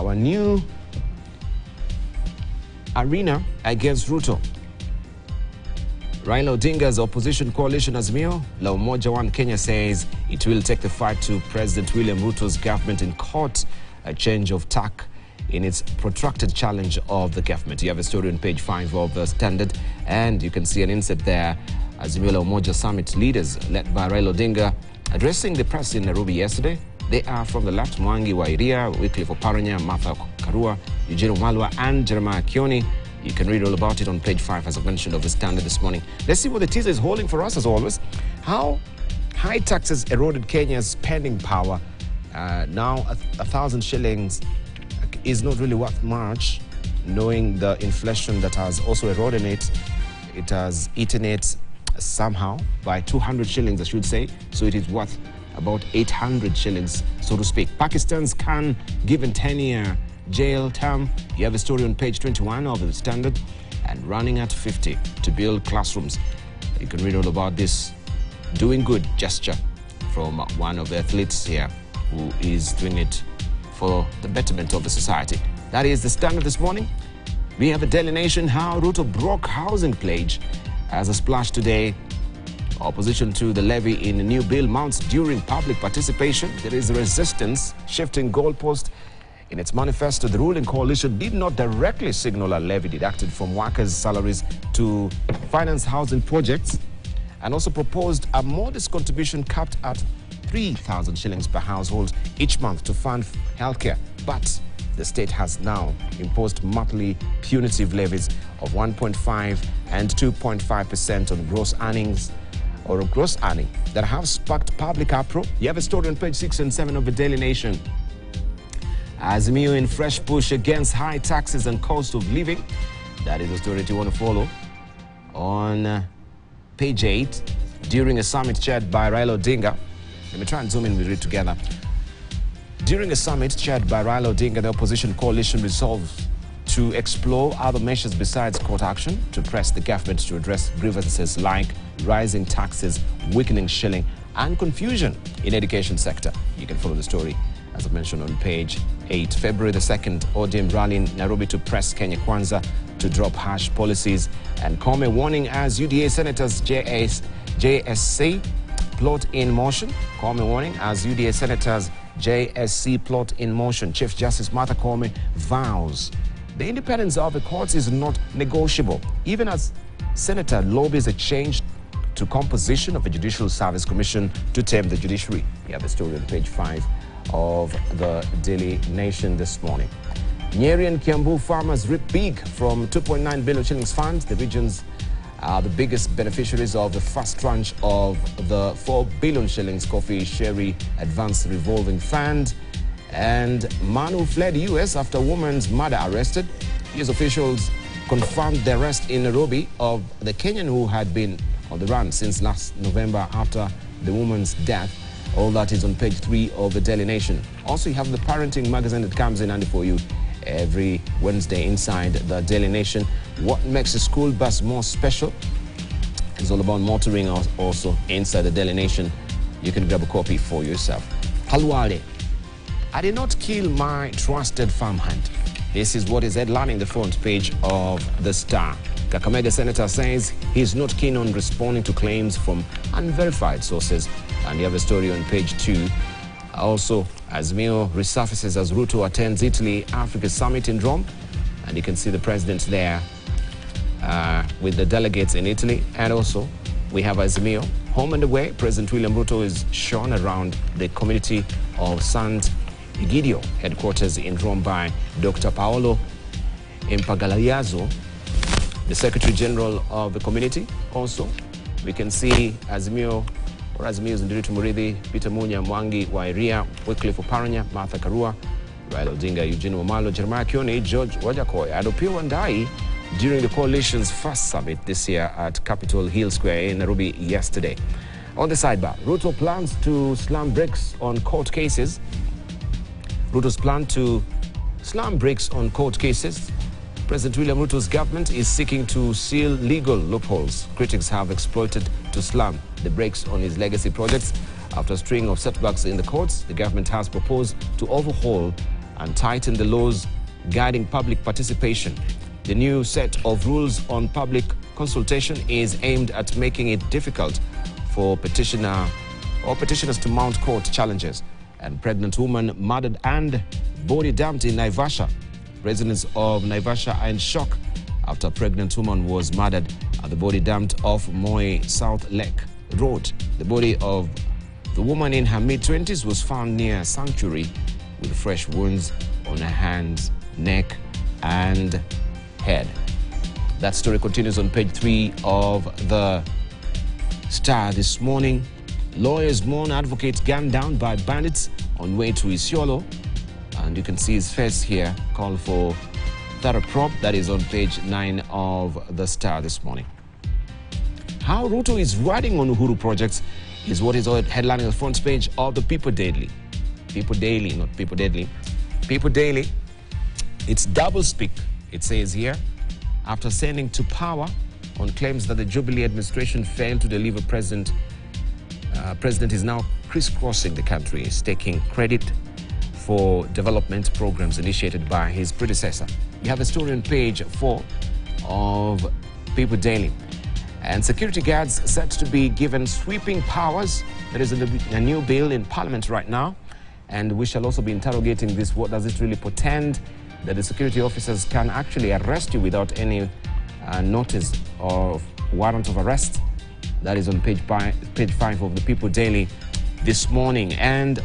our new arena against Ruto. Raila Odinga's opposition coalition Azimio, La Umoja One Kenya, says it will take the fight to President William Ruto's government in court, a change of tack in its protracted challenge of the government. You have a story on page 5 of the Standard, and you can see an insert there. Azimio La Umoja Summit leaders, led by Raila Odinga, addressing the press in Nairobi yesterday. They are from the left: Mwangi wa Iria, Wycliffe Oparanya, Martha Karua, Eugene Wamalwa, and Jeremiah Kioni. You can read all about it on page 5, as I mentioned, of the Standard this morning. Let's see what the teaser is holding for us, as always. How high taxes eroded Kenya's spending power. Now 1,000 shillings is not really worth much, knowing the inflation that has also eroded it. It has eaten it somehow by 200 shillings, I should say. So it is worth about 800 shillings, so to speak. Pakistan's Khan given 10-year jail term. You have a story on page 21 of the Standard. And running at 50 to build classrooms. You can read all about this doing good gesture from one of the athletes here who is doing it for the betterment of the society. That is the Standard this morning. We have a Daily Nation, how Ruto broke housing pledge as a splash today. Opposition to the levy in a new bill mounts during public participation. There is resistance, shifting goalpost. In its manifesto, the ruling coalition did not directly signal a levy deducted from workers' salaries to finance housing projects, and also proposed a modest contribution capped at 3,000 shillings per household each month to fund healthcare. But the state has now imposed monthly punitive levies of 1.5 and 2.5% on gross earnings or gross earning that have sparked public uproar. You have a story on page 6 and 7 of the Daily Nation. Azimio in fresh push against high taxes and cost of living. That is the story that you want to follow. On page 8, during a summit chaired by Raila Odinga, let me try and zoom in, we read together. During a summit chaired by Raila Odinga, the opposition coalition resolved to explore other measures besides court action to press the government to address grievances like rising taxes, weakening shilling, and confusion in education sector. You can follow the story, as I mentioned, on page 8. February the 2nd, ODM rally in Nairobi to press Kenya Kwanza to drop harsh policies, and Kome warning as UDA senators JSC plot in motion. Kome warning as UDA senators JSC plot in motion. Chief Justice Martha Kome vows the independence of the courts is not negotiable, even as Senator lobbies a change to composition of a Judicial Service Commission to tame the judiciary. You have the story on page 5 of the Daily Nation this morning. Nyeri and Kiambu farmers reap big from 2.9 billion shillings funds. The regions are the biggest beneficiaries of the first tranche of the 4 billion shillings coffee sherry advance revolving fund. And man who fled US after woman's murder arrested. US officials confirmed the arrest in Nairobi of the Kenyan who had been on the run since last November after the woman's death. All that is on page 3 of the Daily Nation. Also, you have the parenting magazine that comes in handy for you every Wednesday inside the Daily Nation. What makes a school bus more special? It's all about motoring also inside the Daily Nation. You can grab a copy for yourself. Halwale. I did not kill my trusted farmhand. This is what is headlining the front page of The Star. Kakamega Senator says he's not keen on responding to claims from unverified sources. And you have a story on page 2. Also, Azimio resurfaces as Ruto attends Italy Africa Summit in Rome. And you can see the president there with the delegates in Italy. And also, we have Azimio home and away. President William Ruto is shown around the community of Sant Egidio headquarters in Rome by Dr. Paolo Impagaliazzo, the Secretary General of the community. Also, we can see Azimio or Azimio's Ndiritu Murithi, Peter Munya, Mwangi wa Iria, Wycliffe Oparanya, Martha Karua, Raila Odinga, Eugene Wamalwa, Jeremiah Kioni, George Wajakoya, and Opiyo Wandayi during the coalition's first summit this year at Capitol Hill Square in Nairobi yesterday. On the sidebar, Ruto plans to slam brakes on court cases. Ruto's plan to slam brakes on court cases. President William Ruto's government is seeking to seal legal loopholes critics have exploited to slam the brakes on his legacy projects. After a string of setbacks in the courts, the government has proposed to overhaul and tighten the laws guiding public participation. The new set of rules on public consultation is aimed at making it difficult for petitioners to mount court challenges. And pregnant woman murdered and body dumped in Naivasha. Residents of Naivasha are in shock after a pregnant woman was murdered at the body dumped off Moi South Lake Road. The body of the woman in her mid-20s was found near a sanctuary with fresh wounds on her hands, neck, and head. That story continues on page 3 of the Star this morning. Lawyers mourn advocates gunned down by bandits on way to Isiolo. And you can see his face here. Call for thorough probe. That is on page 9 of the Star this morning. How Ruto is riding on Uhuru projects is what is headlining the front page of the People Daily. People Daily, not People Deadly. People Daily. It's double speak, it says here, after sending to power on claims that the Jubilee administration failed to deliver. President is now crisscrossing the country. He's taking credit for development programs initiated by his predecessor. You have a story on page 4 of People Daily. And security guards set to be given sweeping powers. There is a new bill in Parliament right now. And we shall also be interrogating this. What does it really portend? That the security officers can actually arrest you without any notice or warrant of arrest. That is on page 5 of the People Daily this morning. And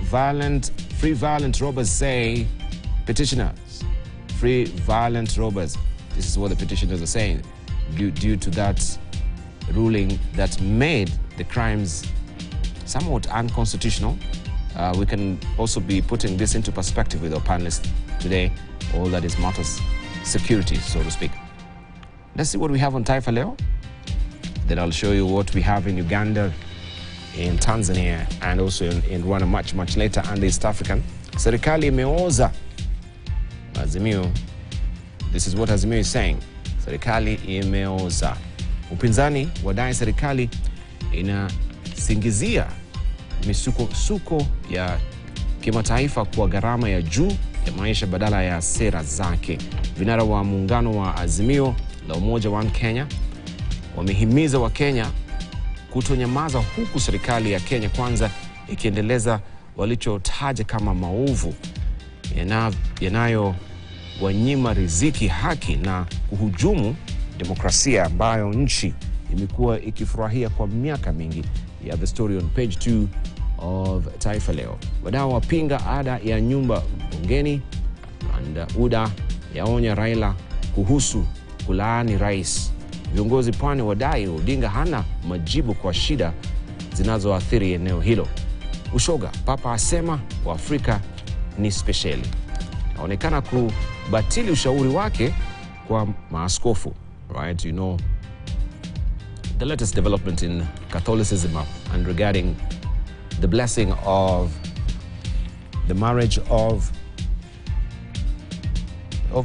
free violent robbers say, petitioners, free violent robbers. This is what the petitioners are saying due to that ruling that made the crimes somewhat unconstitutional. We can also be putting this into perspective with our panelists today. All that is matters security, so to speak. Let's see what we have on Taifa Leo. Then I'll show you what we have in Uganda, in Tanzania, and also in Rwanda much later, and East African. Serikali imeoza Azimio. This is what Azimio is saying. Serikali imeoza. Upinzani wadai serikali inasingizia misuko ya kimataifa kwa gharama ya juu ya maisha badala ya sera zake. Vinara wa muungano wa Azimio la Umoja wa Kenya wamehimiza wa Kenya kutonyamaza, huku serikali ya Kenya Kwanza ikiendeleza walichotaja kama maovu yanayowanyima riziki, haki na kuhujumu demokrasia ambayo nchi imekuwa ikifurahia kwa miaka mingi. You have the story on page 2 of Taifa Leo. Wadau wapinga ada ya nyumba bungeni, and UDA yaonya Raila kuhusu kulaani rais. Viongozi pwani wadai Odinga hana majibu kwa shida zinazoathiri eneo hilo. Ushoga, Papa asema Waafrika ni speciali. Aonekana kubatili ushauri wake kwa maaskofu. Right, you know, the latest development in Catholicism and regarding the blessing of the marriage of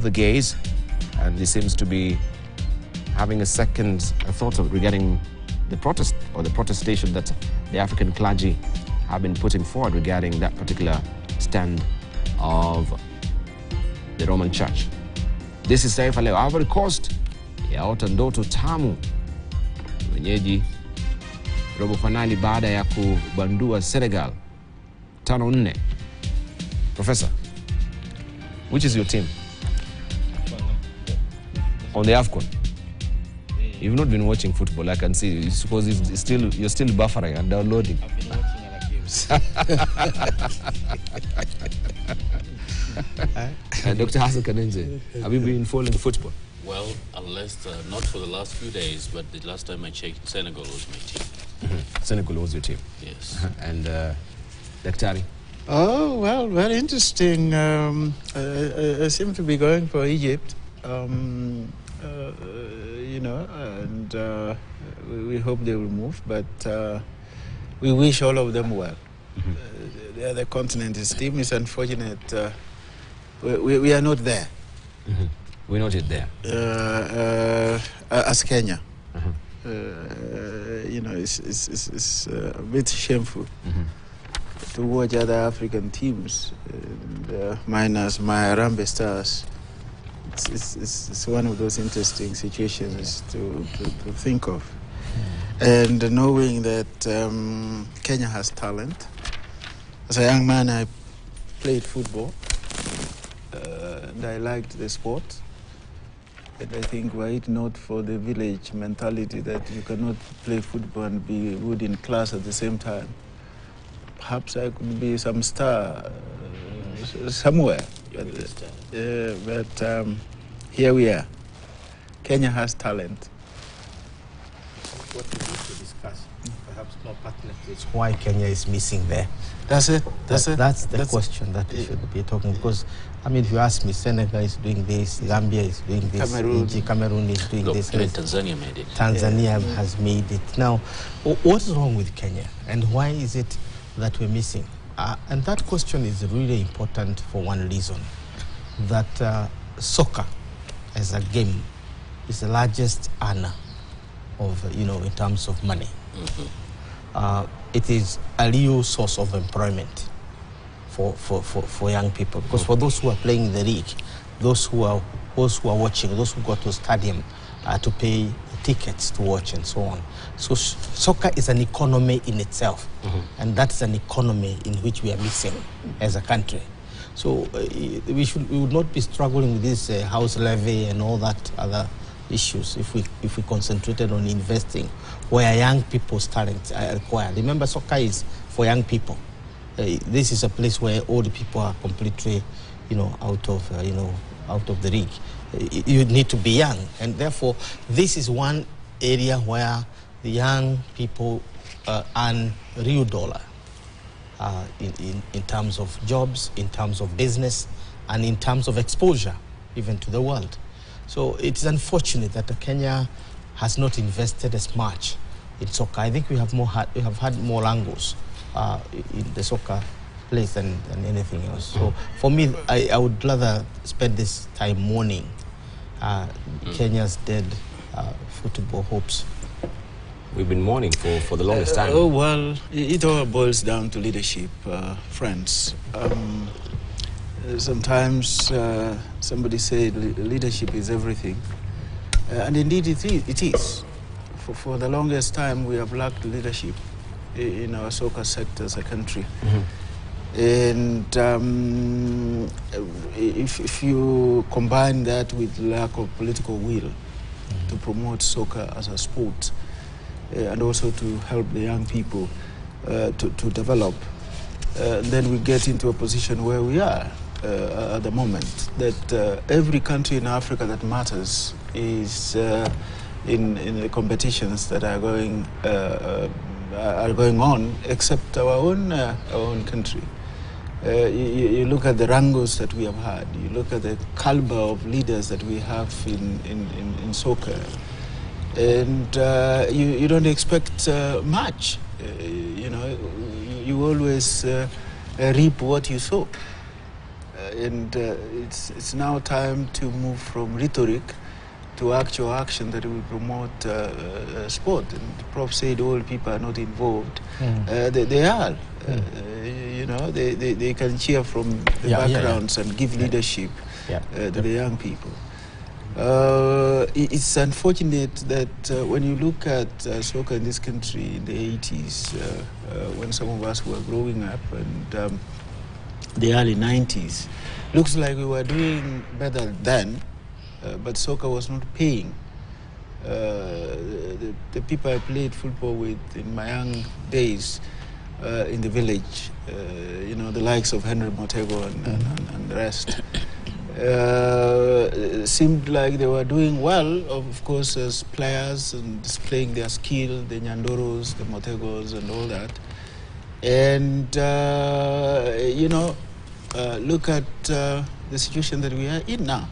the gays, and he seems to be having a second thought regarding the protest or the protestation that the African clergy have been putting forward regarding that particular stand of the Roman Church. This is Taifa Leo. Ivory Coast yaota ndoto tamu, wenyeji robo finali baada ya kubandua Senegal 5-4. Professor, which is your team on the AFCON? You've not been watching football, I can see. I suppose you're still buffering and downloading. I've been watching other games. And Dr. Hassan Kanenze, have you been following football? Well, unless not for the last few days, but the last time I checked, Senegal was my team. Senegal was your team? Yes. And Daktari? Oh, well, very interesting. I seem to be going for Egypt, you know, and we hope they will move, but we wish all of them well. The other continent's team is unfortunate. We are not there. We're not yet there. As Kenya. You know, it's a bit shameful. watch other African teams, and, minus my Harambee Stars. It's one of those interesting situations to think of. And knowing that Kenya has talent. As a young man, I played football, and I liked the sport. And I think were it not for the village mentality that you cannot play football and be good in class at the same time, perhaps I could be some star somewhere. But here we are. Kenya has talent. What we need to discuss, perhaps more pertinently, is why Kenya is missing there. That's it. That's the question that we should be talking, because I mean, if you ask me, Senegal is doing this, Gambia is doing this, Cameroon is doing this. Tanzania made it. Tanzania has made it. Now, what's wrong with Kenya, and why is it that we're missing? And that question is really important for one reason, that soccer as a game is the largest earner of, in terms of money. It is a real source of employment for young people, because for those who are playing in the league, those who are watching, those who go to stadium to pay tickets to watch and so on. So soccer is an economy in itself, and that's an economy in which we are missing as a country. So we would not be struggling with this house levy and all that other issues if we concentrated on investing where young people's talents are required. Remember, soccer is for young people. This is a place where old people are completely, out of the league. You need to be young, and therefore this is one area where the young people earn real dollar in terms of jobs, in terms of business, and in terms of exposure even to the world. So it's unfortunate that Kenya has not invested as much in soccer. I think we have had more angles in the soccer place than anything else. So for me, I would rather spend this time mourning Kenya's dead football hopes. We've been mourning for the longest time. Well, it all boils down to leadership, friends. Sometimes somebody said leadership is everything, and indeed it is. For the longest time, we have lacked leadership in our soccer sector as a country. And if you combine that with lack of political will to promote soccer as a sport, and also to help the young people to develop, then we get into a position where we are at the moment, that every country in Africa that matters is in the competitions that are going on, except our own country. You look at the wrangles that we have had, you look at the caliber of leaders that we have in soccer, and you don't expect much. You always reap what you sow. And it's now time to move from rhetoric to actual action that will promote sport. And Prof said all people are not involved. They are. They can cheer from the backgrounds and give leadership to the young people. It's unfortunate that when you look at soccer in this country in the 80s, when some of us were growing up, and the early 90s, looks like we were doing better then, but soccer was not paying. The people I played football with in my young days in the village, the likes of Henry Motego and the rest, seemed like they were doing well, of course, as players and displaying their skill, the Nyandoros, the Motegos, and all that. And, look at the situation that we are in now.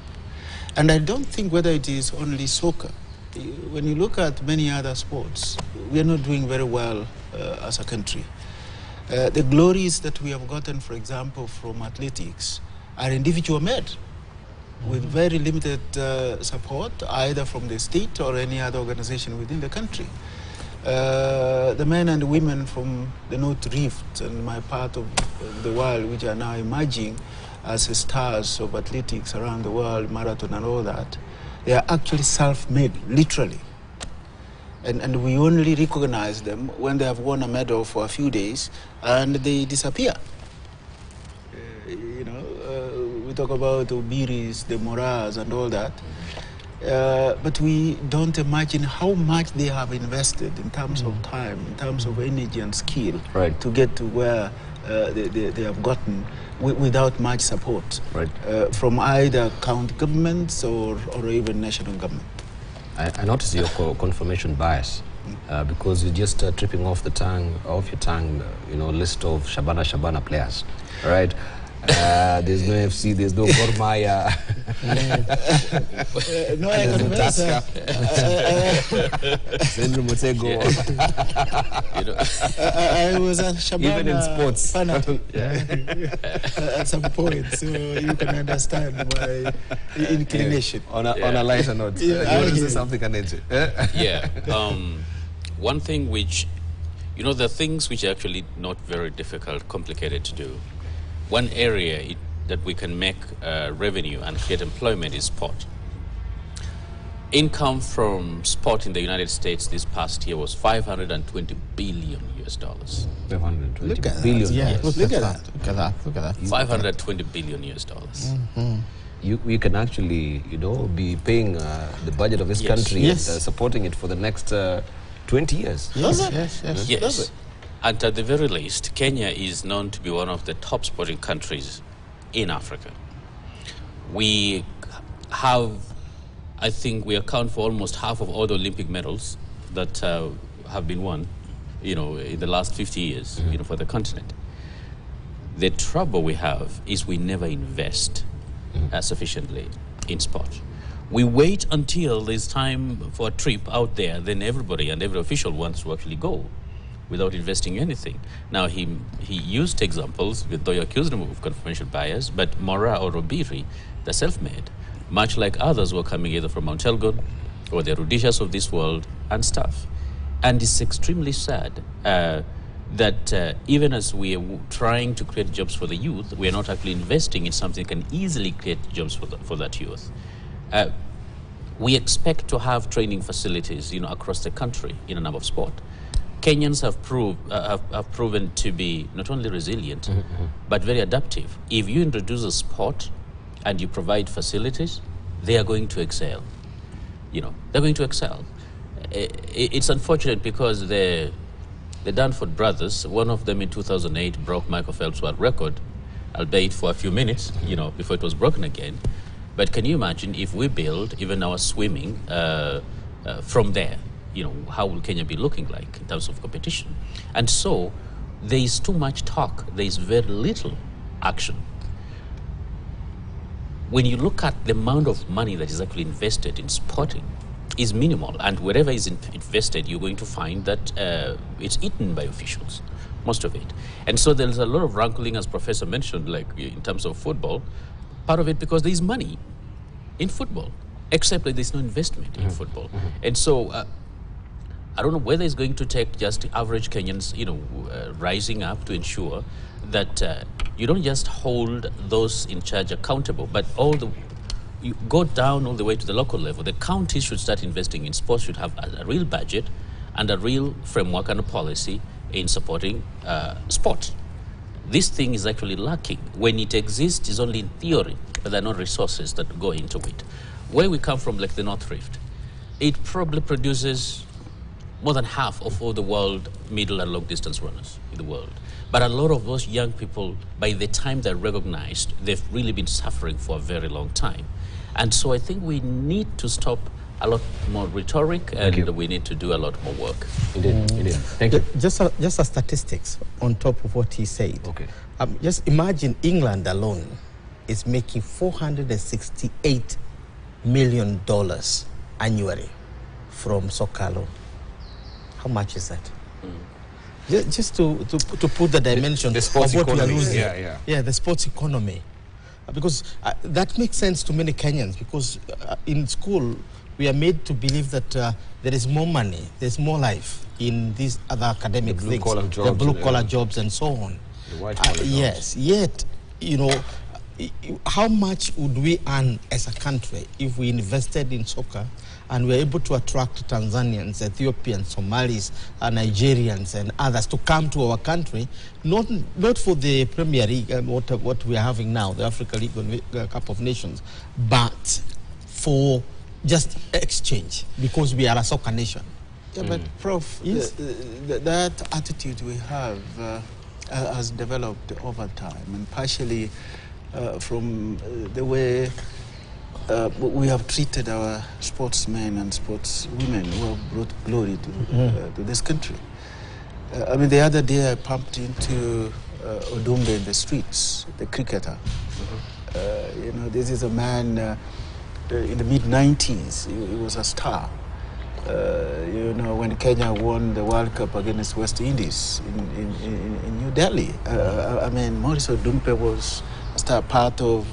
And I don't think whether it is only soccer. When you look at many other sports, we are not doing very well as a country. The glories that we have gotten, for example, from athletics are individual made with very limited support, either from the state or any other organization within the country. the men and women from the North Rift and my part of the world, which are now emerging as stars of athletics around the world, marathon and all that, they are actually self-made, literally. And we only recognize them when they have won a medal for a few days and they disappear. We talk about Obiris, the Moras and all that. But we don't imagine how much they have invested in terms of time, in terms of energy and skill to get to where they have gotten without much support from either county governments or even national government. I noticed your confirmation bias because you're just tripping off your tongue, list of Shabana players, right? There's no FC, there's no Gor Mahia. No, I confess. I was a Shabana even in sports fanatic at some point, so you can understand my inclination. On a lighter note, you want to say something, Kanenje? One thing which, there are things which are actually not very difficult, complicated to do. One area that we can make revenue and create employment is sport. Income from sport in the United States this past year was $520 billion. 520 Look at billion. that. Yeah, Look at that. Look at that. Look at that. $520 billion. We can actually, be paying the budget of this country and supporting it for the next 20 years. Yes. And at the very least, Kenya is known to be one of the top sporting countries in Africa. We have, I think we account for almost half of all the Olympic medals that have been won, in the last 50 years, for the continent. The trouble we have is we never invest sufficiently in sport. We wait until there's time for a trip out there, then everybody and every official wants to actually go, without investing anything. Now, he used examples, though you accused him of confirmation bias, but Mora or Robiri, they're self-made, much like others who are coming either from Mount Elgon or the Rhodesias of this world and stuff. And it's extremely sad that even as we are trying to create jobs for the youth, we are not actually investing in something that can easily create jobs for that youth. We expect to have training facilities, across the country in a number of sport. Kenyans have proven to be not only resilient, but very adaptive. If you introduce a sport and you provide facilities, they are going to excel. They're going to excel. It's unfortunate because the Danford brothers, one of them in 2008 broke Michael Phelps' world record, albeit for a few minutes, before it was broken again. But can you imagine if we build even our swimming from there? How will Kenya be looking like in terms of competition? And so there is too much talk, there is very little action. When you look at the amount of money that is actually invested in sporting, is minimal, and wherever is invested, you're going to find that it's eaten by officials, most of it. And so there's a lot of rankling, as Professor mentioned, like in terms of football, part of it because there is money in football, except that there's no investment in football. And so I don't know whether it's going to take just average Kenyans, rising up to ensure that you don't just hold those in charge accountable, but you go down all the way to the local level. The counties should start investing in sports, should have a real budget and a real framework and a policy in supporting sport. This thing is actually lacking. When it exists, it's only in theory, but there are no resources that go into it. Where we come from, like the North Rift, it probably produces more than half of all the world middle and long distance runners in the world. But a lot of those young people, by the time they're recognized, they've really been suffering for a very long time. And so I think we need to stop a lot more rhetoric, and we need to do a lot more work. Indeed. Thank you. Just a statistics on top of what he said. Okay. Just imagine England alone is making $468 million annually from soccer alone. How much is that? Just to put the dimension the sports of what economy. we are losing. Yeah, the sports economy. Because that makes sense to many Kenyans, because in school we are made to believe that there is more money, there's more life in these other academic the things, blue-collar jobs, the blue-collar jobs and so on. The white-collar jobs. Yes, yet, you know, how much would we earn as a country if we invested in soccer and we're able to attract Tanzanians, Ethiopians, Somalis, Nigerians and others to come to our country, not for the Premier League, what we are having now, the Africa League Cup of Nations, but for just exchange, because we are a soccer nation. Yeah, but Prof, yes. That attitude we have has developed over time, and partially from the way we have treated our sportsmen and sportswomen who have brought glory to this country. I mean, the other day I pumped into Odumbe in the streets, the cricketer. You know, this is a man in the mid-90s. He was a star. You know, when Kenya won the World Cup against West Indies in New Delhi. I mean, Maurice Odumbe was a star, part of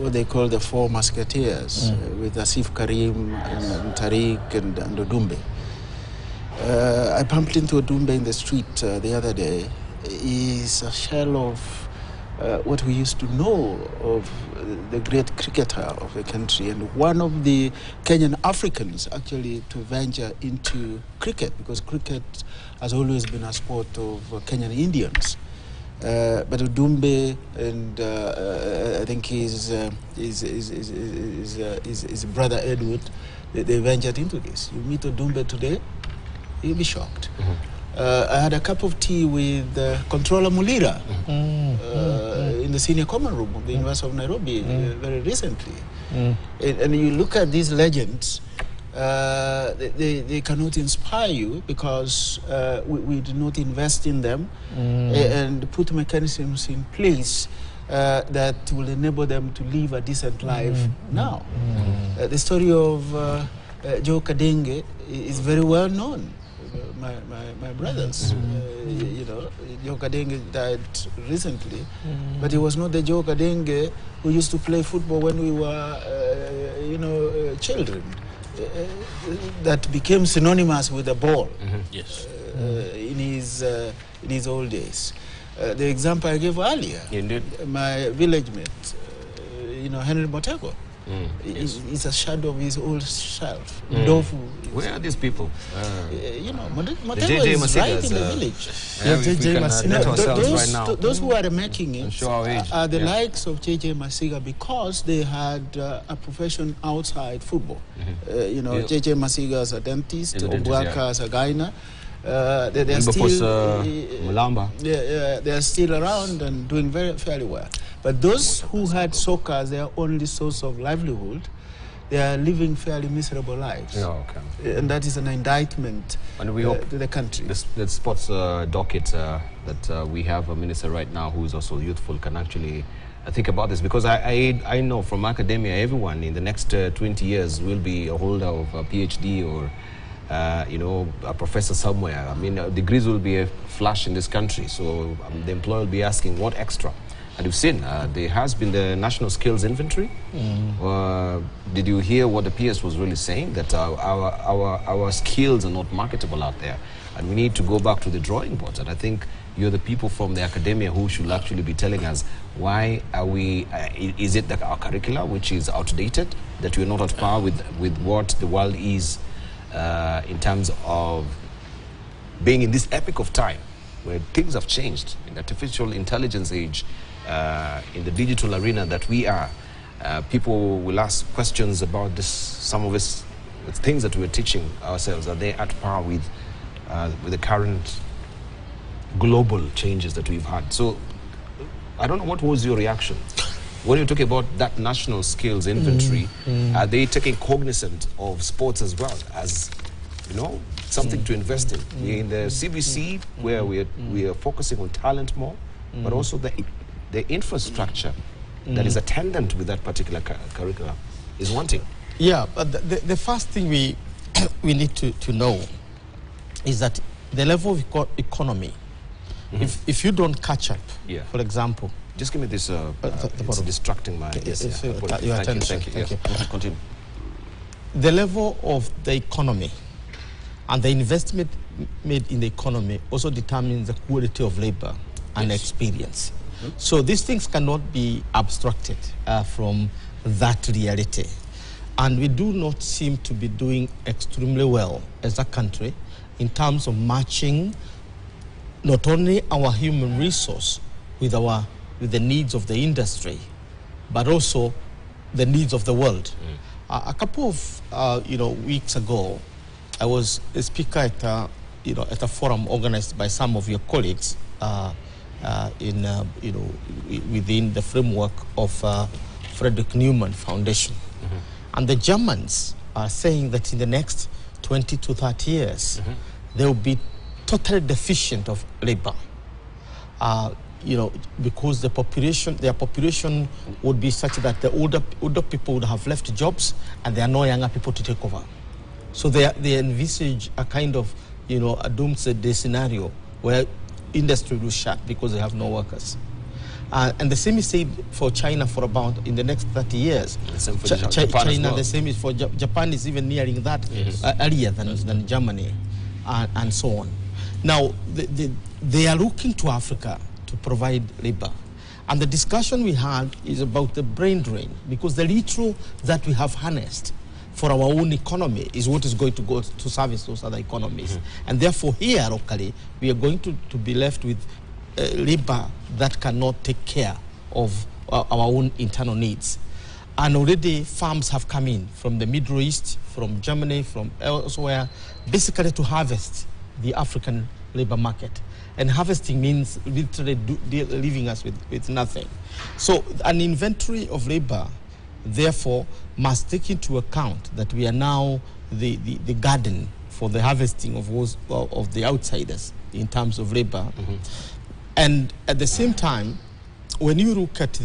what they call the Four Musketeers, with Asif Karim and Tariq and Odumbe. I bumped into Odumbe in the street the other day. He's a shell of what we used to know of the great cricketer of the country, and one of the Kenyan Africans actually to venture into cricket, because cricket has always been a sport of Kenyan Indians. But Odumbe and I think his brother Edward, they ventured into this. You meet Odumbe today, you'll be shocked. I had a cup of tea with Controller Mulira in the senior common room of the University of Nairobi very recently. And you look at these legends, they cannot inspire you because we do not invest in them and put mechanisms in place that will enable them to live a decent life now. The story of Joe Kadenge is very well known. My brothers, you know, Joe Kadenge died recently, but he was not the Joe Kadenge who used to play football when we were, you know, children. That became synonymous with the ball. Yes. In his old days. The example I gave earlier, my village mate, you know, Henry Motego. He's a shadow of his old self. Where are these people? You know, Motego is right in the village. Those who are making it are the likes of JJ Masiga, because they had a profession outside football. You know, JJ Masiga as a dentist, Obwaka as a gyna. They're still around and doing fairly well. But those who had soccer as their only source of livelihood, they are living fairly miserable lives. And that is an indictment and we hope to the country. The sports docket that we have a minister right now who is also youthful can actually think about this, because I know from academia everyone in the next 20 years will be a holder of a PhD or you know, a professor somewhere. I mean, degrees will be a flash in this country, so the employer will be asking what extra. And you've seen there has been the national skills inventory. Did you hear what the PS was really saying? That our skills are not marketable out there, and we need to go back to the drawing boards. And I think you're the people from the academia who should actually be telling us why are we? Is it that our curricula, which is outdated, that we're not at par with what the world is in terms of being in this epoch of time where things have changed in the artificial intelligence age? In the digital arena that we are, people will ask questions about this. Some of us, the things that we're teaching ourselves, are they at par with the current global changes that we've had? So I don't know, what was your reaction when you talk about that national skills inventory? Are they taking cognizant of sports as well as, you know, something to invest in? We're in the CBC where we are focusing on talent more, but also the infrastructure that is attendant with that particular curriculum is wanting. Yeah, but the first thing we need to know is that the level of economy, if you don't catch up, for example. Just give me this, it's distracting my... your attention. Thank you. Yes. Continue. the level of the economy and the investment made in the economy also determines the quality of labor and experience. So these things cannot be abstracted from that reality. And we do not seem to be doing extremely well as a country in terms of matching not only our human resource with the needs of the industry, but also the needs of the world. A couple of weeks ago, I was a speaker at a forum organized by some of your colleagues within the framework of Frederick Newman Foundation. And the Germans are saying that in the next 20 to 30 years, they will be totally deficient of labor. Because their population would be such that the older people would have left jobs and there are no younger people to take over. So they envisage a kind of, a doomsday scenario where industry will shut because they have no workers. And the same is said for China for about in the next 30 years. The same for Japan China, as well. the same is for Japan is even nearing that earlier than Germany and so on. Now, they are looking to Africa to provide labor. And the discussion we had is about the brain drain, because the little that we have harnessed for our own economy is what is going to go to service those other economies. And therefore here locally, we are going to be left with labor that cannot take care of our own internal needs. And already farms have come in from the Middle East, from Germany, from elsewhere, basically to harvest the African labor market. And harvesting means literally leaving us with nothing. So an inventory of labor, therefore, must take into account that we are now the garden for the harvesting of the outsiders in terms of labor. And at the same time, when you look at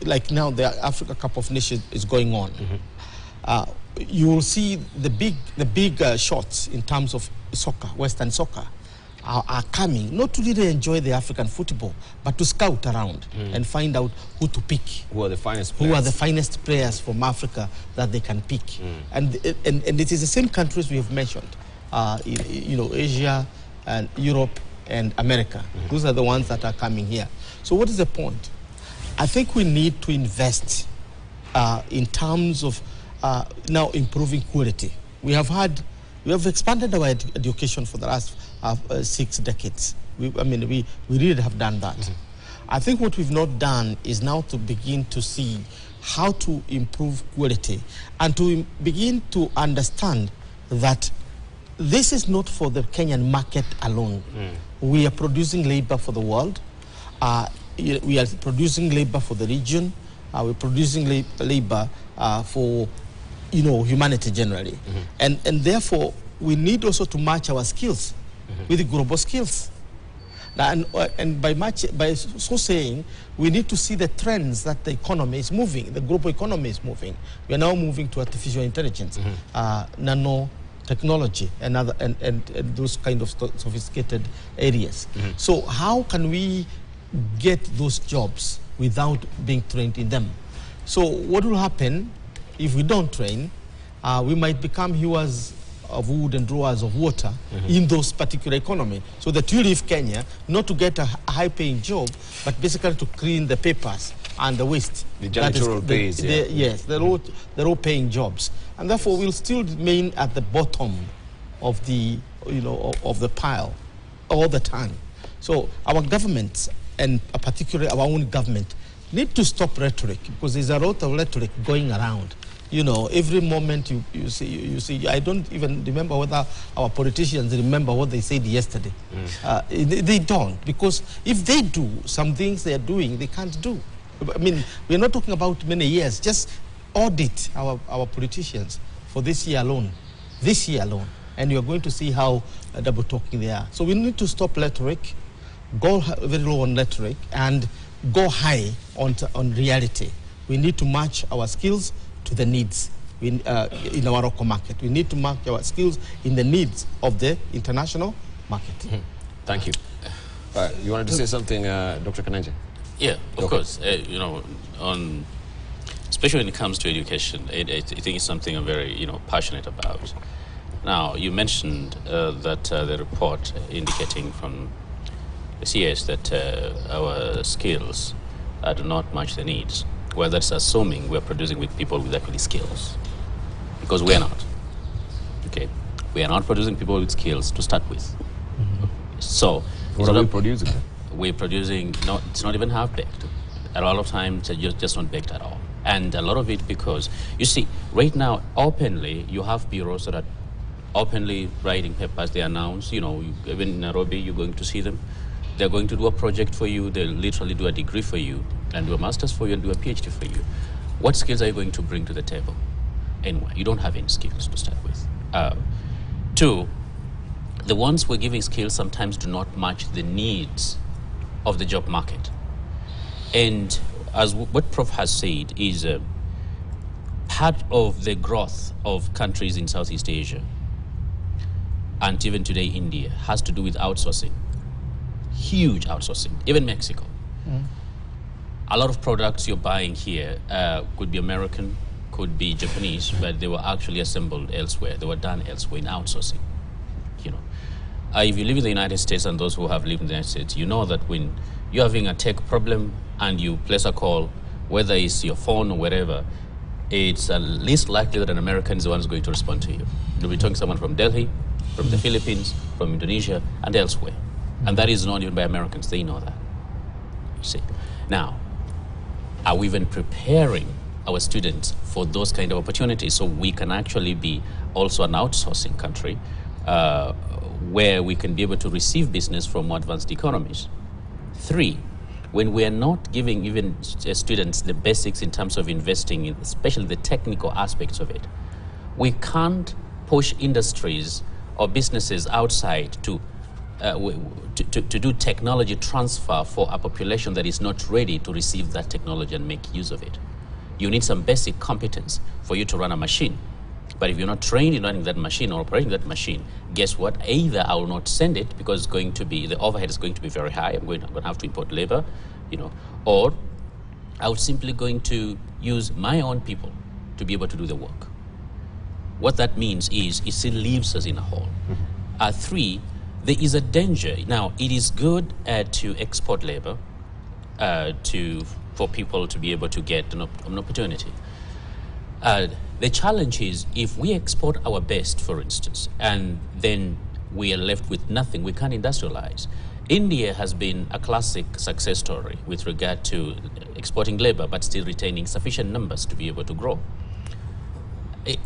like now the Africa Cup of Nations is going on, you will see the big shots in terms of soccer, Western soccer, are coming, not to really enjoy the African football, but to scout around and find out who to pick. Who are the finest players? Who are the finest players from Africa that they can pick. And it is the same countries we have mentioned, Asia and Europe and America. Those are the ones that are coming here. So what is the point? I think we need to invest in terms of now improving quality. We have expanded our education for the last 6 decades. We really have done that. I think what we've not done is now to begin to see how to improve quality and to begin to understand that this is not for the Kenyan market alone. We are producing labor for the world. We are producing labor for the region. We're producing labor for humanity generally. And therefore, we need also to match our skills with global skills. And by so saying, we need to see the trends that the economy is moving, the global economy is moving. We are now moving to artificial intelligence, nano technology, and those kind of sophisticated areas. So how can we get those jobs without being trained in them? So what will happen if we don't train? We might become hewers of wood and drawers of water in those particular economy. So that you leave Kenya not to get a high-paying job, but basically to clean the papers and the waste. The janitorial pays, yes, the low-paying jobs, and therefore we'll still remain at the bottom of the of the pile all the time. So our governments, and particularly our own government, need to stop rhetoric, because there's a lot of rhetoric going around. Every moment you see, I don't even remember whether our politicians remember what they said yesterday. They don't, because if they do, some things they are doing, they can't do. I mean, we're not talking about many years. Just audit our politicians for this year alone, and you're going to see how double talking they are. So we need to stop rhetoric, go very low on rhetoric, and go high on reality. We need to match our skills to the needs in our local market. We need to match our skills in the needs of the international market. Thank you. You wanted to say something, Dr. Kananje? Yeah, of course. On especially when it comes to education. I think it's something I'm very, passionate about. Now, you mentioned that the report indicating from the CS that our skills do not match the needs. Well, that's assuming we're producing with people with actually skills, because we are not. Okay, we are not producing people with skills to start with. So, What are we producing? we're producing, it's not even half baked. A lot of times it's just not baked at all. And a lot of it because, you see, right now, openly, you have bureaus that are openly writing papers. They announce, even in Nairobi, you're going to see them. They're going to do a project for you. They'll literally do a degree for you and do a master's for you and do a PhD for you. What skills are you going to bring to the table? Anyway, you don't have any skills to start with. Two, the ones we're giving skills sometimes do not match the needs of the job market. And as what Prof has said is part of the growth of countries in Southeast Asia, and even today India, has to do with outsourcing. Huge outsourcing, even Mexico. A lot of products you're buying here could be American, could be Japanese, but they were actually assembled elsewhere. They were done elsewhere in outsourcing. If you live in the United States, and those who have lived in the United States, you know that when you're having a tech problem and you place a call, whether it's your phone or wherever, it's least likely that an American is the one who's going to respond to you. You'll be talking to someone from Delhi, from the Philippines, from Indonesia, and elsewhere. And that is known even by Americans. They know that. You see. Now, are we even preparing our students for those kind of opportunities so we can actually be also an outsourcing country where we can be able to receive business from more advanced economies? Three, when we are not giving even students the basics in terms of investing in, especially the technical aspects of it, we can't push industries or businesses outside to do technology transfer for a population that is not ready to receive that technology and make use of it. You need some basic competence for you to run a machine. But if you're not trained in running that machine or operating that machine, guess what? Either I will not send it because it's going to be, the overhead is going to be very high. I'm going to have to import labor, or I was simply going to use my own people to be able to do the work. What that means is it still leaves us in a hole. Three, there is a danger. Now, it is good to export labor for people to be able to get an opportunity. The challenge is if we export our best, for instance, and then we are left with nothing, we can't industrialize. India has been a classic success story with regard to exporting labor, but still retaining sufficient numbers to be able to grow.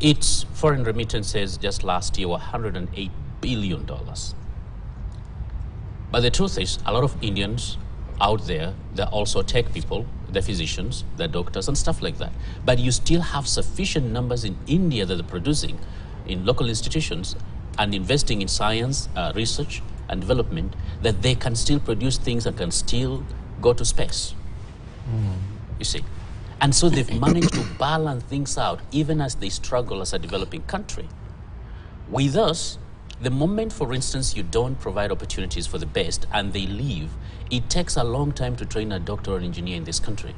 Its foreign remittances just last year were $108 billion. But the truth is, a lot of Indians out there, they're also tech people, they're physicians, they're doctors and stuff like that. But you still have sufficient numbers in India that they're producing in local institutions and investing in science, research and development, that they can still produce things and can still go to space. You see. And so they've managed to balance things out even as they struggle as a developing country. With us, the moment, for instance, you don't provide opportunities for the best and they leave, it takes a long time to train a doctor or engineer in this country.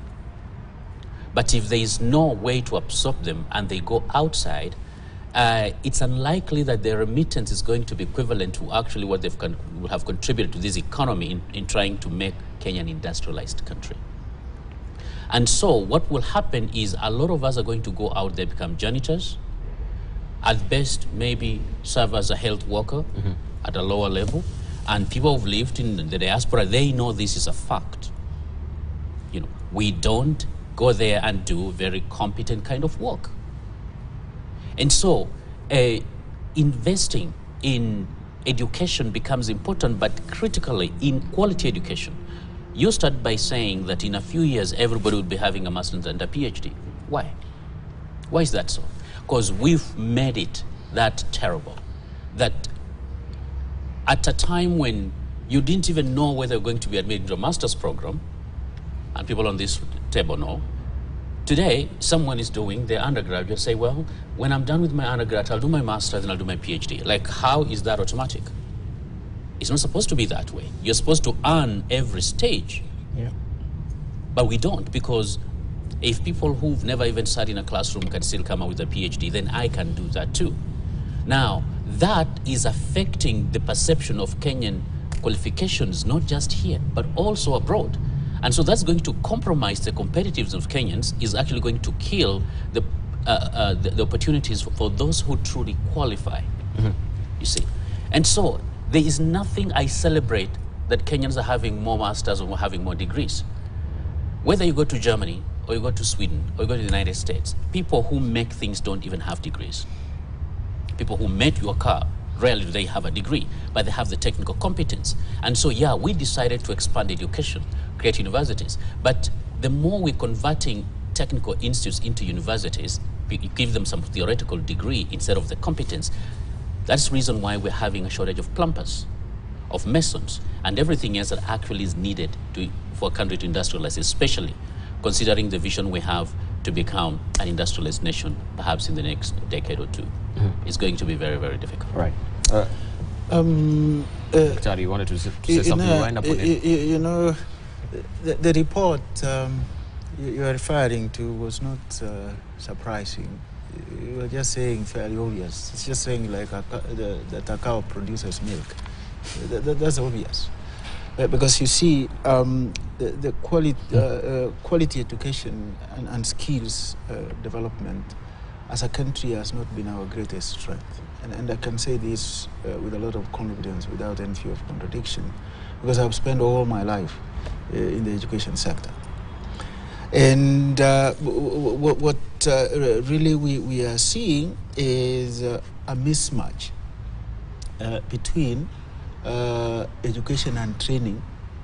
But if there is no way to absorb them and they go outside, it's unlikely that their remittance is going to be equivalent to actually what they will have contributed to this economy in trying to make Kenya an industrialized country. And so what will happen is a lot of us are going to go out there, become janitors, at best maybe serve as a health worker at a lower level, and people who've lived in the diaspora, they know this is a fact. We don't go there and do very competent kind of work. And so investing in education becomes important, but critically in quality education. You start by saying that in a few years everybody will be having a master's and a PhD. Why? Why is that so? Because we've made it that terrible that at a time when you didn't even know whether you're going to be admitted into a master's program, and people on this table know, today someone is doing their undergraduate, say, well, when I'm done with my undergrad, I'll do my master's and I'll do my PhD. Like, how is that automatic? It's not supposed to be that way. You're supposed to earn every stage. Yeah. But we don't, because If people who've never even sat in a classroom can still come out with a PhD, then I can do that too. Now, that is affecting the perception of Kenyan qualifications, not just here, but also abroad. And so that's going to compromise the competitiveness of Kenyans, is actually going to kill the opportunities for those who truly qualify, you see. And so there is nothing I celebrate that Kenyans are having more masters or having more degrees. Whether you go to Germany, or you go to Sweden, or you go to the United States, people who make things don't even have degrees. People who make your car, rarely do they have a degree, but they have the technical competence. And so, yeah, we decided to expand education, create universities. But the more we're converting technical institutes into universities, we give them some theoretical degree instead of the competence. That's the reason why we're having a shortage of plumbers, of masons, and everything else that actually is needed for a country to industrialize, especially considering the vision we have to become an industrialist nation, perhaps in the next decade or two. It's going to be very, very difficult. Right. Victor, you wanted to say something to wind up on it? You know, the report you are referring to was not surprising. You were just saying fairly obvious. It's just saying like that a cow produces milk. That's obvious. Because you see, the quality education and skills development as a country has not been our greatest strength. And I can say this with a lot of confidence, without any fear of contradiction, because I've spent all my life in the education sector. And what really we are seeing is a mismatch between education and training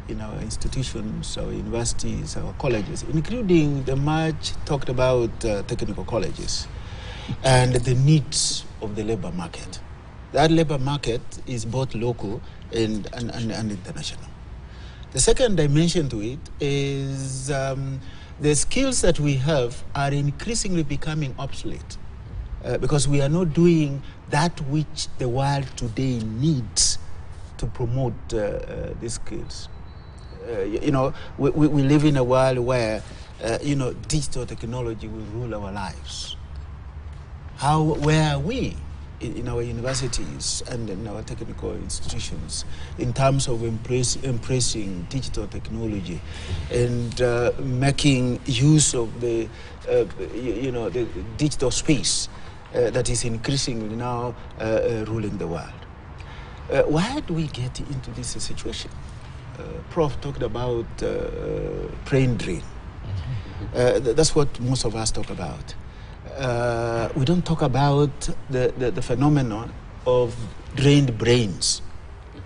in our institutions, our universities, our colleges, including the much talked about technical colleges, and the needs of the labor market. That labor market is both local and international. The second dimension to it is the skills that we have are increasingly becoming obsolete because we are not doing that which the world today needs to promote these skills. You know, we live in a world where, you know, digital technology will rule our lives. Where are we in our universities and in our technical institutions in terms of embracing digital technology and making use of the, you know, the digital space that is increasingly now ruling the world? Why do we get into this situation? Prof talked about brain drain. That's what most of us talk about. We don't talk about the phenomenon of drained brains.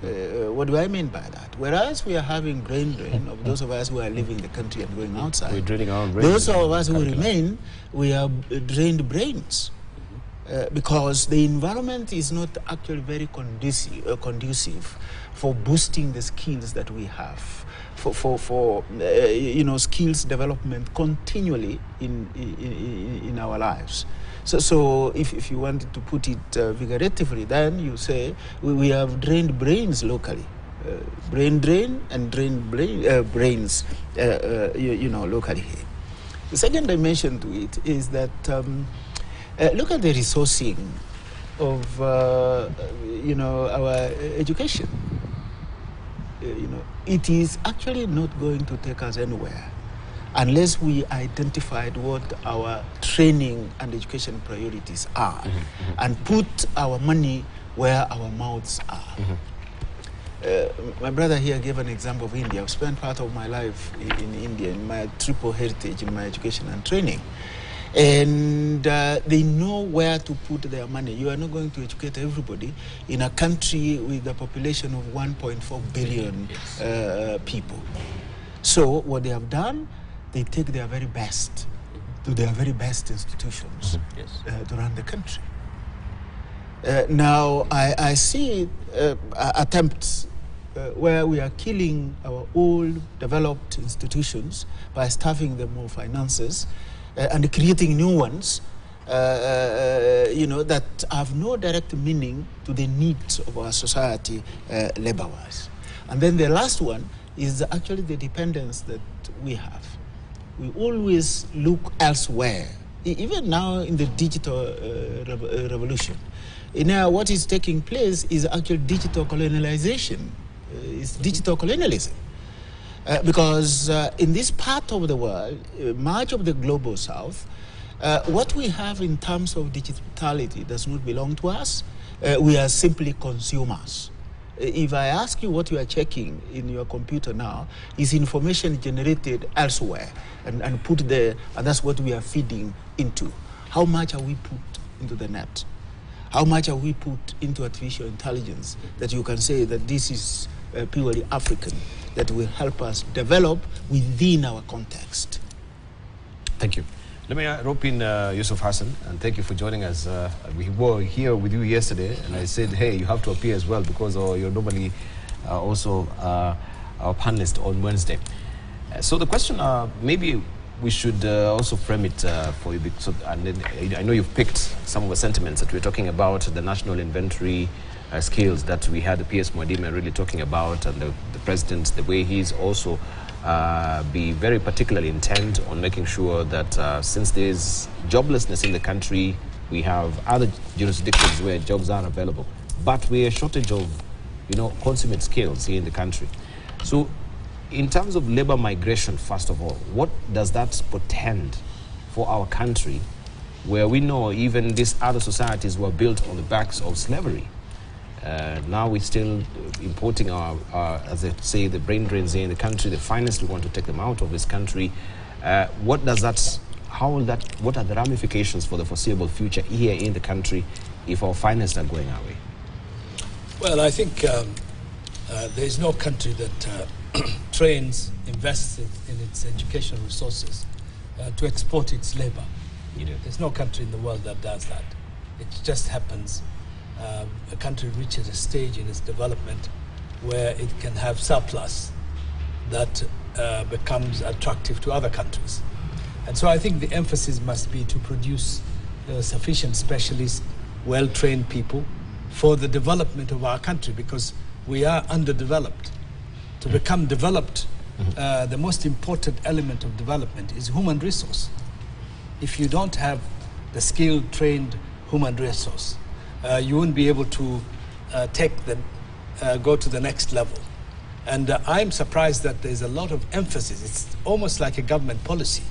What do I mean by that? Whereas we are having brain drain of those of us who are leaving the country and going outside, we're draining our brains. those of us who remain, we have drained brains. Because the environment is not actually very conducive for boosting the skills that we have, for you know, skills development continually in our lives. So if you wanted to put it figuratively, then you say we have drained brains locally, brain drain and drained brains, you know, locally here. The second dimension to it is that. Look at the resourcing of you know, our education. You know, it is actually not going to take us anywhere unless we identified what our training and education priorities are and put our money where our mouths are. My brother here gave an example of India. I've spent part of my life in India, in my triple heritage, in my education and training. And they know where to put their money. You are not going to educate everybody in a country with a population of 1.4 billion people. So what they have done, they take their very best to their very best institutions to run the country. Now, I see attempts where we are killing our old developed institutions by staffing them more finances and creating new ones, you know, that have no direct meaning to the needs of our society labor-wise. And then the last one is actually the dependence that we have. we always look elsewhere. Even now in the digital revolution, what is taking place is actually digital colonialization. It's digital colonialism. Because in this part of the world, much of the global south, what we have in terms of digitality does not belong to us. We are simply consumers. If I ask you what you are checking in your computer now, is information generated elsewhere and put there, and that's what we are feeding into. How much are we put into the net? How much are we put into artificial intelligence that you can say that this is purely African, that will help us develop within our context? Thank you. Let me rope in Yusuf Hassan, and thank you for joining us. We were here with you yesterday, and I said, hey, you have to appear as well because you're normally also our panelist on Wednesday. So the question, maybe we should also frame it for you, because, and then, I know you've picked some of the sentiments that we're talking about, the national inventory skills that we had the PS Mwadime really talking about, and the president, the way he's also be very particularly intent on making sure that since there's joblessness in the country, we have other jurisdictions where jobs are available, but we're a shortage of, consummate skills here in the country. So in terms of labor migration, first of all, what does that portend for our country, where we know even these other societies were built on the backs of slavery? Now we're still importing our, as they say, the brain drains here in the country, the finest, we want to take them out of this country. What does that, what are the ramifications for the foreseeable future here in the country if our finest are going our way? Well, I think there is no country that trains, invests in its educational resources to export its labor. There's no country in the world that does that. It just happens. A country reaches a stage in its development where it can have surplus that becomes attractive to other countries. And so I think the emphasis must be to produce sufficient specialists, well-trained people for the development of our country, because we are underdeveloped. To become developed, the most important element of development is human resource. If you don't have the skilled, trained human resource, you won't be able to go to the next level. And I'm surprised that there's a lot of emphasis. It's almost like a government policy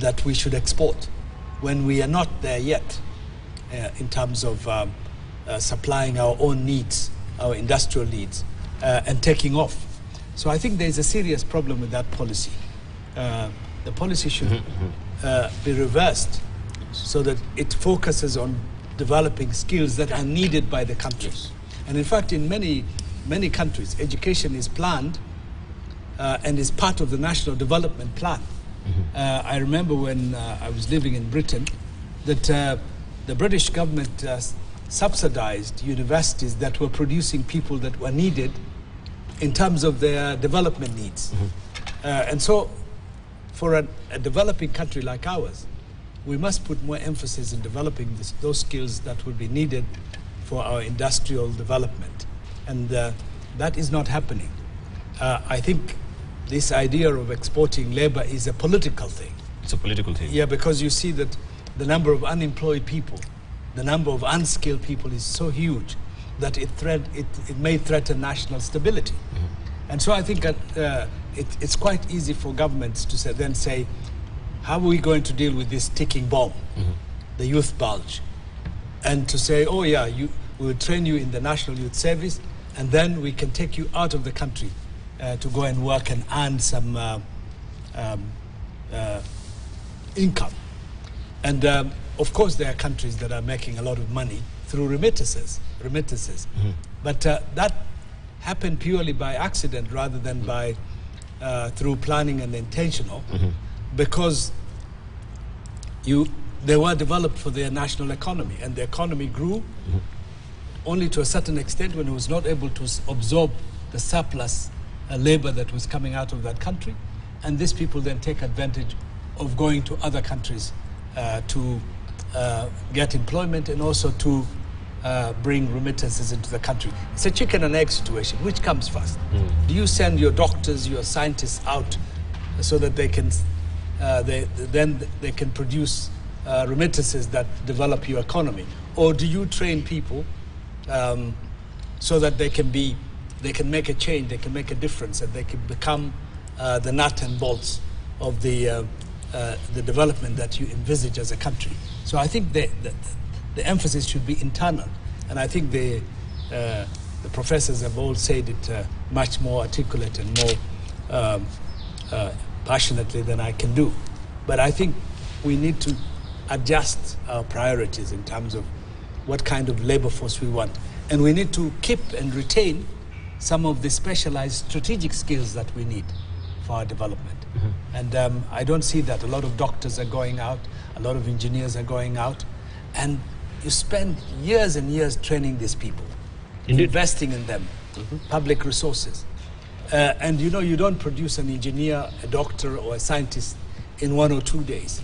that we should export when we are not there yet in terms of supplying our own needs, our industrial needs, and taking off. So I think there's a serious problem with that policy. The policy should be reversed so that it focuses on developing skills that are needed by the countries. And in fact, in many countries, education is planned and is part of the national development plan. I remember when I was living in Britain that the British government subsidized universities that were producing people that were needed in terms of their development needs. And so for a developing country like ours, we must put more emphasis in developing those skills that will be needed for our industrial development. And that is not happening. I think this idea of exporting labor is a political thing. It's a political thing. Yeah, because you see that the number of unemployed people, the number of unskilled people is so huge that it may threaten national stability. And so I think that it's quite easy for governments to say, how are we going to deal with this ticking bomb, the youth bulge? And to say, oh yeah, we will train you in the National Youth Service, and then we can take you out of the country to go and work and earn some income. And of course there are countries that are making a lot of money through remittances. But that happened purely by accident rather than by through planning and intentional, because they were developed for their national economy, and the economy grew only to a certain extent when it was not able to absorb the surplus labor that was coming out of that country. And these people then take advantage of going to other countries to get employment and also to bring remittances into the country. It's a chicken and egg situation. Which comes first? Do you send your doctors, your scientists out so that they can then they can produce remittances that develop your economy? Or do you train people so that they can make a change, they can make a difference, and they can become the nut and bolts of the development that you envisage as a country? So I think the emphasis should be internal, and I think the professors have all said it much more articulate and more passionately than I can do. But I think we need to adjust our priorities in terms of what kind of labor force we want. And we need to keep and retain some of the specialized strategic skills that we need for our development. And I don't see that. A lot of doctors are going out, a lot of engineers are going out, and you spend years and years training these people, investing in them, public resources. And you know, you don't produce an engineer, a doctor, or a scientist in 1 or 2 days.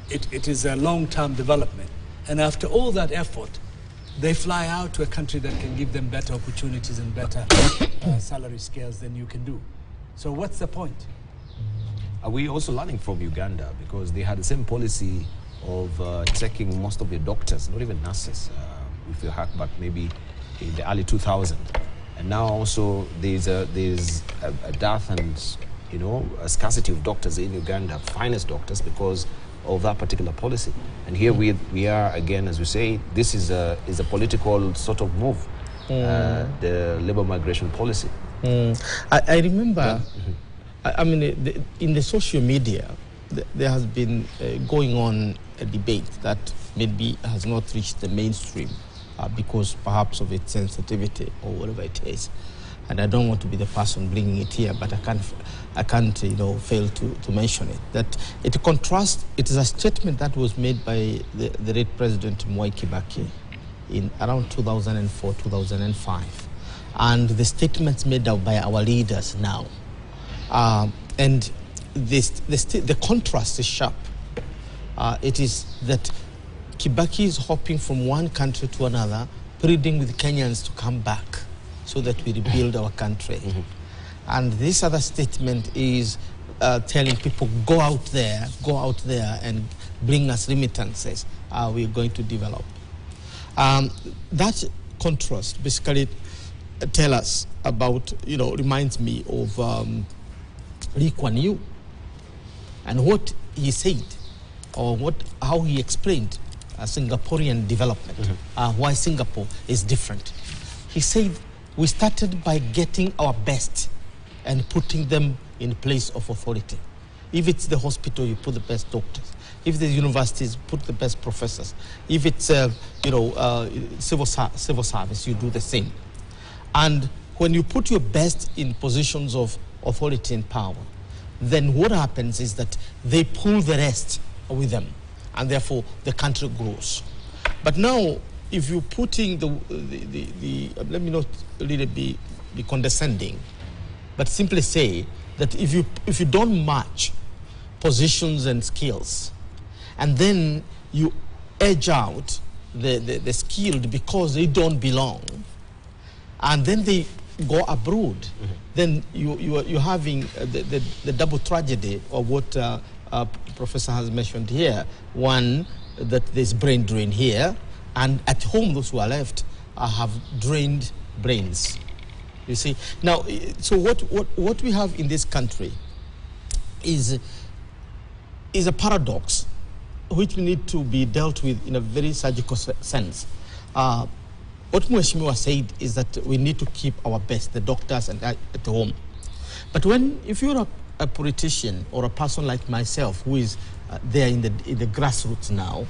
It is a long-term development. And after all that effort, they fly out to a country that can give them better opportunities and better salary scales than you can do. So what's the point? Are we also learning from Uganda? Because they had the same policy of taking most of your doctors, not even nurses, if you hack back maybe in the early 2000s. And now also there's a dearth and, you know, a scarcity of doctors in Uganda, finest doctors, because of that particular policy. And here we are again, as we say, this is a political sort of move, the labor migration policy. I remember, I mean, in the social media, there has been going on a debate that maybe has not reached the mainstream because perhaps of its sensitivity or whatever it is. And I don't want to be the person bringing it here, but I can't you know, fail to mention it. That it contrasts, it is a statement that was made by the late President Mwai Kibaki in around 2004, 2005. And the statements made out by our leaders now. And the contrast is sharp. It is that Kibaki is hopping from one country to another, pleading with Kenyans to come back so that we rebuild our country. And this other statement is telling people, go out there and bring us remittances. We're going to develop. That contrast basically tell us about, you know, reminds me of Lee Kuan Yew and what he said, or how he explained Singaporean development, why Singapore is different. He said, we started by getting our best and putting them in place of authority. If it's the hospital, you put the best doctors. If the universities, put the best professors. If it's you know, civil service, you do the same. And when you put your best in positions of authority and power, then what happens is that they pull the rest with them, and therefore the country grows. But now, if you're putting let me not really be condescending, but simply say that if you don't match positions and skills, and then you edge out the skilled because they don't belong, and then they go abroad, then you're having the double tragedy of what Professor has mentioned here. One, that there's brain drain here, and at home those who are left have drained brains. You see, now, so what we have in this country is a paradox which need to be dealt with in a very surgical sense. What Mheshimiwa said is that we need to keep our best, the doctors and at home. But if you're a politician or a person like myself who is there in the grassroots now,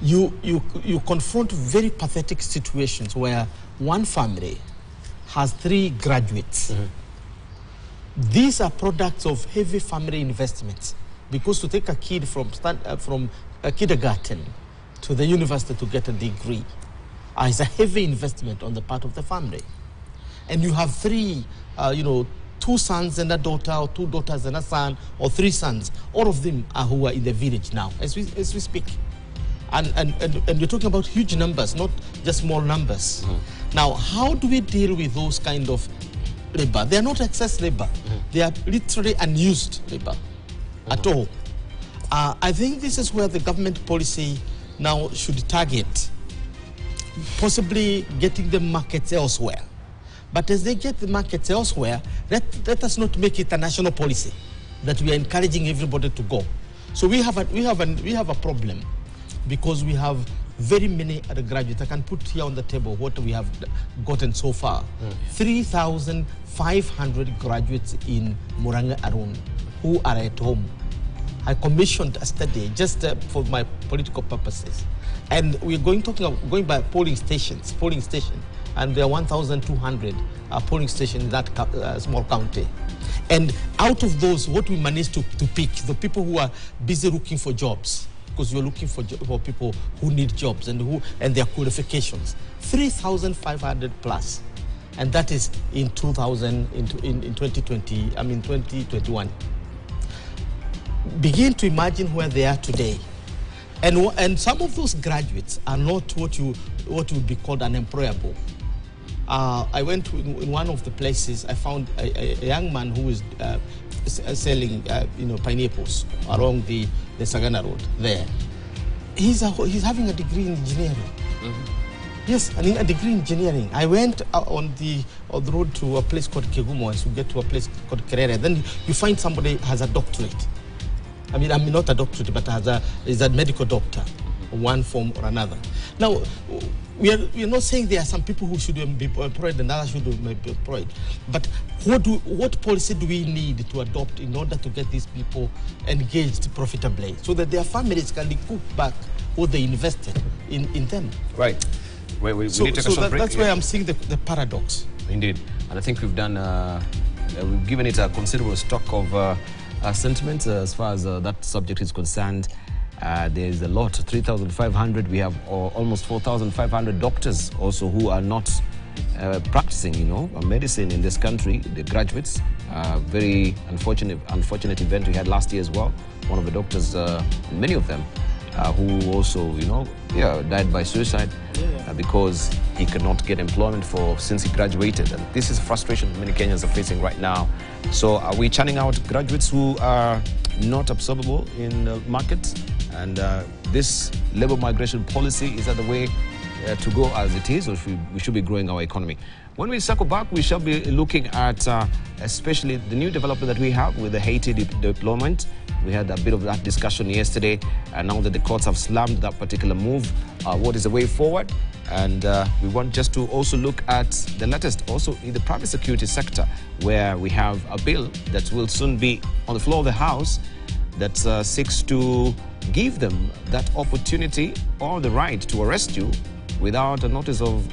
you confront very pathetic situations where one family has 3 graduates. These are products of heavy family investments, because to take a kid from kindergarten to the university to get a degree is a heavy investment on the part of the family. And you have 3, 2 sons and a daughter, or 2 daughters and a son, or 3 sons. All of them who are in the village now, as we speak. And you're talking about huge numbers, not just small numbers. Now, how do we deal with those kind of labor? They are not excess labor. They are literally unused labor. at all. I think this is where the government policy now should target, possibly getting the markets elsewhere. But as they get the markets elsewhere, let us not make it a national policy that we are encouraging everybody to go. So we have a problem because we have very many graduates. I can put here on the table what we have gotten so far. 3,500 graduates in Muranga alone who are at home. I commissioned a study just for my political purposes. And we're going by polling station, and there are 1,200 polling stations in that small county. And out of those, what we managed to pick, the people who are busy looking for jobs, because you're looking for people who need jobs and their qualifications, 3,500 plus, and that is in 2021. Begin to imagine where they are today, and some of those graduates are not what would be called unemployable. I went to in one of the places. I found a young man who is selling pineapples along the Sagana Road there. He's having a degree in engineering. Yes, a degree in engineering. I went on the road to a place called Kegumo, as you get to a place called Kerere. Then you find somebody has a doctorate. I mean, I'm not a doctorate, but is a medical doctor, one form or another. Now, we are not saying there are some people who should be employed and others should be employed. But what policy do we need to adopt in order to get these people engaged profitably so that their families can recoup back what they invested in them? Right. We need to take a short break. That's where I'm seeing the paradox. Indeed. And I think we've done, we've given it a considerable stock of sentiments as far as that subject is concerned. There's a lot, 3,500. We have almost 4,500 doctors also who are not practicing, medicine in this country. The graduates, very unfortunate event we had last year as well. One of the doctors, many of them, who also, died by suicide because he could not get employment since he graduated. And this is a frustration many Kenyans are facing right now. So are we churning out graduates who are not absorbable in the market? And this labor migration policy, is that the way to go as it is, or we should be growing our economy? When we circle back, we shall be looking at especially the new development that we have with the Haiti deployment. We had a bit of that discussion yesterday, and now that the courts have slammed that particular move, what is the way forward? And we want just to also look at the latest also in the private security sector, where we have a bill that will soon be on the floor of the House that seeks to give them that opportunity or the right to arrest you without a notice of